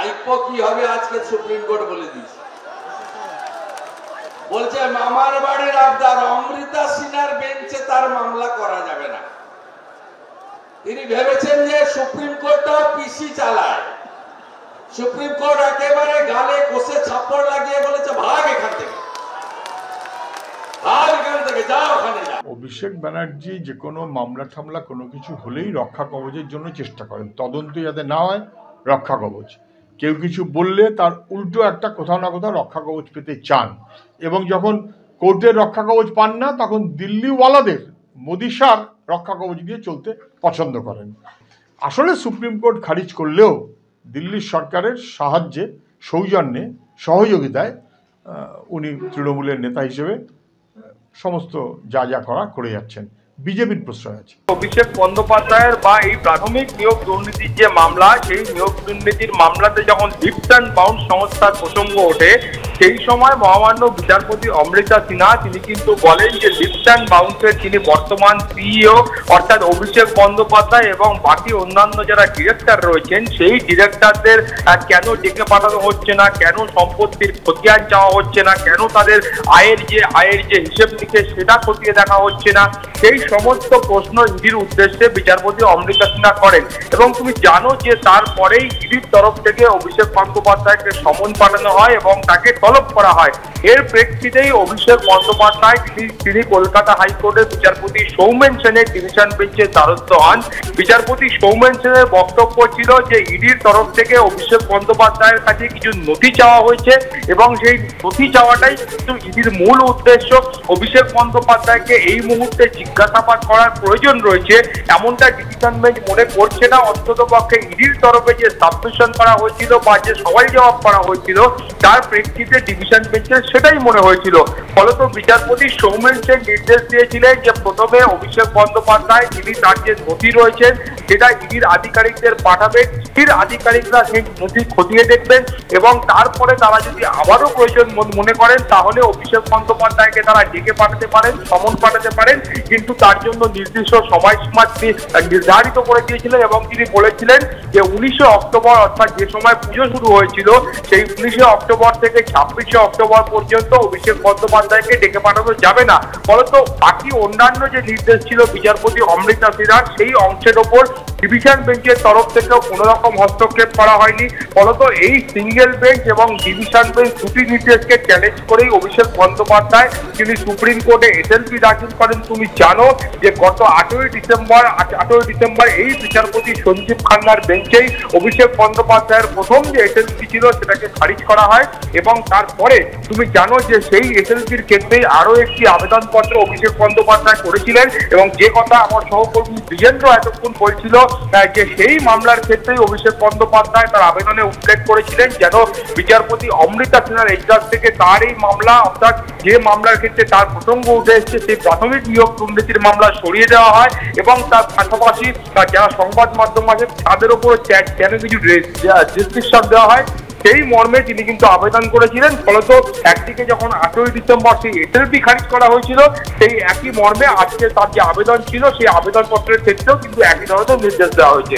ভাইপো কি হবে আজকে সুপ্রিম কোর্ট বলে দিয়েছে। বলছে মামার বাড়ির আবদার অমৃতা সিনহার বেঞ্চে তার মামলা করা যাবে না। তিনি ভেবেছেন যে সুপ্রিম কোর্টটা পিসি চালায়। সুপ্রিম কোর্ট একেবারে গালে কষে ছাপ্পড় লাগিয়ে বলেছে ভাগ এখান থেকে, ভাগ এখান থেকে, যাও ওখানে যাও। অভিষেক ব্যানার্জি যে কোনো মামলা ঠামলা কোনো কিছু হলেই রক্ষা কবচের জন্য চেষ্টা করেন, তদন্ত যাতে না হয় রক্ষা কবচ। কেউ কিছু বললে তার উল্টো একটা কোথাও না কোথাও রক্ষা কবচ পেতে চান, এবং যখন কোর্টের রক্ষা কবচ পান না তখন দিল্লিওয়ালাদের মোদি শাহ রক্ষা কবচ দিয়ে চলতে পছন্দ করেন। আসলে সুপ্রিম কোর্ট খারিজ করলেও দিল্লির সরকারের সাহায্যে, সৌজন্যে, সহযোগিতায় উনি তৃণমূলের নেতা হিসেবে সমস্ত যা যা করা করে যাচ্ছেন। বিজেপির প্রশ্রয় আছে। অভিষেক বন্দ্যোপাধ্যায়ের বা এই প্রাথমিক নিয়োগ দুর্নীতির যে মামলা, সেই নিয়োগ দুর্নীতির মামলাতে যখন লিফট অ্যান্ড বাউন্স সংস্থার প্রসঙ্গ ওঠে, সেই সময় মহামান্য বিচারপতি অমৃতা সিনহা তিনি কিন্তু বলেন যে লিফট অ্যান্ড বাউন্সের যিনি বর্তমান সিইও অর্থাৎ অভিষেক বন্দ্যোপাধ্যায় এবং বাকি অন্যান্য যারা ডিরেক্টর রয়েছেন, সেই ডিরেক্টরদের কেন ডেকে পাঠানো হচ্ছে না, কেন সম্পত্তির খতিয়ান চাওয়া হচ্ছে না, কেন তাদের আয়ের যে হিসেব নিকেশ সেটা খতিয়ে দেখা হচ্ছে না, সেই সমস্ত প্রশ্ন ইডির উদ্দেশ্যে বিচারপতি অমৃতা সিনহা করেন। এবং তুমি জানো যে তারপরেই ইডির তরফ থেকে অভিষেক বন্দ্যোপাধ্যায়কে সমন পাঠানো হয় এবং তাকে তলব করা হয়। এর প্রেক্ষিতেই অভিষেক বন্দ্যোপাধ্যায় তিনি কলকাতা হাইকোর্টের বিচারপতি সৌমেন সেনের ডিভিশন বেঞ্চের দ্বারস্থ হন। বিচারপতি সৌমেন সেনের বক্তব্য ছিল যে ইডির তরফ থেকে অভিষেক বন্দ্যোপাধ্যায়ের কাছে কিছু নথি চাওয়া হয়েছে এবং সেই নথি চাওয়াটাই কিন্তু ইডির মূল উদ্দেশ্য। অভিষেক বন্দ্যোপাধ্যায়কে এই মুহূর্তে জিজ্ঞাসাবাদ করার প্রয়োজন রয়েছে এমনটা ডিভিশন বেঞ্চ মনে করছে না। অন্তত পক্ষে ইডির তরফে যে সাবমিশন করা হয়েছিল বা যে সওয়াল জবাব করা হয়েছিল তার প্রেক্ষিতে ডিভিশন বেঞ্চের সেটাই মনে হয়েছিল। ফলত বিচারপতি সৌমেন সেন নির্দেশ দিয়েছিলেন যে প্রথমে অভিষেক বন্দ্যোপাধ্যায় তিনি তার যে নথি রয়েছেন সেটা ইডির আধিকারিকদের পাঠাবেন, ইডির আধিকারিকরা সেই নথি খতিয়ে দেখবেন এবং তারপরে তারা যদি আবারও প্রয়োজন মনে করেন তাহলে অভিষেক বন্দ্যোপাধ্যায়কে তারা ডেকে পাঠাতে পারেন, সমন পাঠাতে পারেন। কিন্তু তার জন্য নির্দিষ্ট সময়সীমা নির্ধারিত করে দিয়েছিলেন এবং তিনি বলেছিলেন যে 19শে অক্টোবর অর্থাৎ যে সময় পুজো শুরু হয়েছিল সেই 19শে অক্টোবর থেকে 26শে অক্টোবর পর্যন্ত অভিষেক বন্দ্যোপাধ্যায়কে ডেকে পাঠানো যাবে না। ফলত বাকি অন্যান্য যে নির্দেশ ছিল বিচারপতি অমৃতা সিনহার, সেই অংশের ওপর ডিভিশন বেঞ্চের তরফ থেকেও কোনো রকম হস্তক্ষেপ করা হয়নি। ফলত এই সিঙ্গেল বেঞ্চ এবং ডিভিশন বেঞ্চ দুটি নির্দেশকে চ্যালেঞ্জ করেই অভিষেক বন্দ্যোপাধ্যায় তিনি সুপ্রিম কোর্টে এসএলপি দাখিল করেন। তুমি জানো যে গত 8ই ডিসেম্বর এই বিচারপতি সঞ্জীব খান্নার বেঞ্চেই অভিষেক বন্দ্যোপাধ্যায়ের প্রথম যে এসএলপি ছিল সেটাকে খারিজ করা হয় এবং তারপরে তুমি জানো যে সেই এসএলপির ক্ষেত্রেই আরো একটি আবেদনপত্র অভিষেক বন্দ্যোপাধ্যায় করেছিলেন এবং যে কথা আমার সহকর্মী বিজেন্দ্র এতক্ষণ বলছিল যে সেই মামলার ক্ষেত্রেই অভিষেক বন্দ্যোপাধ্যায় তার আবেদনে উল্লেখ করেছিলেন যেন বিচারপতি অমৃতা সিনহার এজলাস থেকে তার এই মামলা অর্থাৎ যে মামলার ক্ষেত্রে তার প্রসঙ্গ উঠে এসেছে সেই প্রাথমিক নিয়োগ দুর্নীতির মামলা সরিয়ে দেওয়া হয় এবং তার পাশাপাশি যারা সংবাদ মাধ্যম আছে তাদের উপর যেন কিছু রেস্ট্রিকশন দেওয়া হয় সেই মর্মে তিনি কিন্তু আবেদন করেছিলেন। ফলত একদিকে যখন 8ই ডিসেম্বর সেই এসএলপি খারিজ করা হয়েছিল, সেই একই মর্মে আজকে তার যে আবেদন ছিল সেই আবেদনপত্রের ক্ষেত্রেও কিন্তু একই ধরনের নির্দেশ দেওয়া হয়েছে।